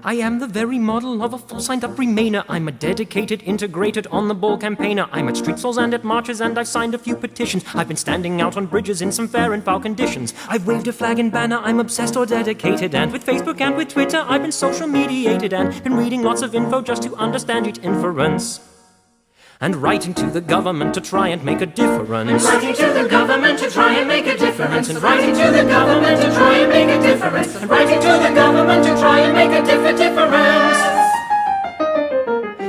I am the very model of a full signed-up Remainer. I'm a dedicated, integrated, on-the-ball campaigner. I'm at street stalls and at marches, and I've signed a few petitions. I've been standing out on bridges in some fair and foul conditions. I've waved a flag and banner, I'm obsessed or dedicated. And with Facebook and with Twitter, I've been social mediated. And been reading lots of info just to understand each inference. And writing to the government to try and make a difference. And writing to the government to try and make a difference. And writing to the government to try and make a difference. And writing to the government to try and make a difference.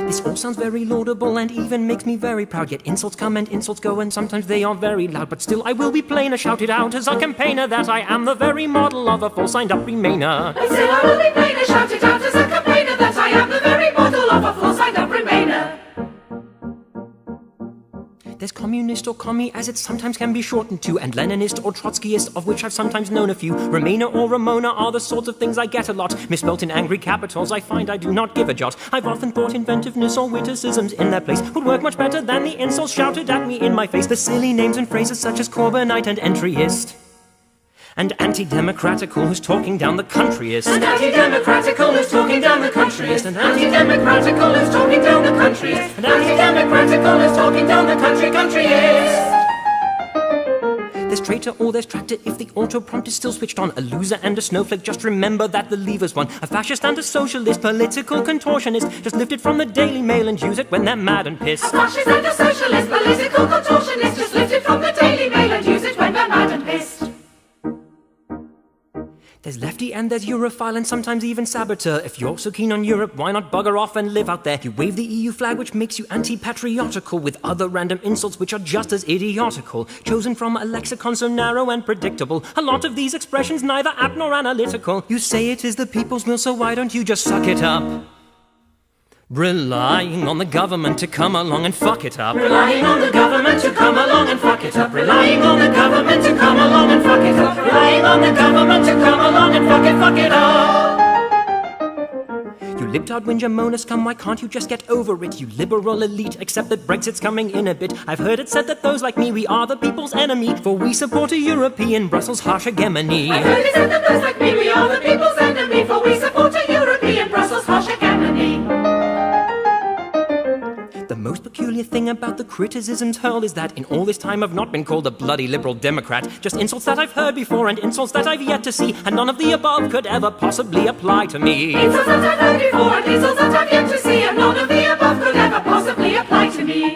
This all sounds very laudable and even makes me very proud. Yet insults come and insults go, and sometimes they are very loud. But still I will be plain or shout it out as a campaigner that I am the very model of a full signed-up Remainer. And still I will be plain or shout it out as a campaigner that I am the very model of a full signed-up Remainer. There's communist or commie, as it sometimes can be shortened to, and Leninist or Trotskyist, of which I've sometimes known a few. Remainer or Ramona are the sorts of things I get a lot. Misspelt in angry capitals, I find I do not give a jot. I've often thought inventiveness or witticisms in their place would work much better than the insults shouted at me in my face. The silly names and phrases such as Corbynite and entryist. And anti-democratical who's talking down the countryist. And anti-democratical who's talking down the countryist. And anti-democratical who's talking down the countryist. And anti-democratical who's talking down the countryist. There's traitor or there's tractor if the auto-prompt is still switched on. A loser and a snowflake, just remember that the lever's won. A fascist and a socialist, political contortionist, just lift it from the Daily Mail and use it when they're mad and pissed. A fascist and a socialist, political contortionist, just lift it from the Daily Mail and use it when they're mad and pissed. There's lefty and there's Europhile and sometimes even saboteur. If you're so keen on Europe, why not bugger off and live out there? You wave the EU flag, which makes you anti-patriotical, with other random insults which are just as idiotical. Chosen from a lexicon so narrow and predictable. A lot of these expressions neither apt nor analytical. You say it is the people's will, so why don't you just suck it up? Relying on the government to come along and fuck it up. Relying on the government to come along and fuck it up. Relying on the government to come along and fuck it up. Relying on the government to come along and fuck it up. You libtard whinger moaner scum, why can't you just get over it? You liberal elite, accept that Brexit's coming in a bit. I've heard it said that those like me, we are the people's enemy, for we support a European Brussels harsh hegemony. I've heard it said that those like me, we are the people's enemy, for we support a European Brussels harsh hegemony. The most peculiar thing about the criticisms hurled is that in all this time I've not been called a bloody liberal Democrat. Just insults that I've heard before and insults that I've yet to see, and none of the above could ever possibly apply to me. Insults that I've heard before and insults that I've yet to see, and none of the above could ever possibly apply to me.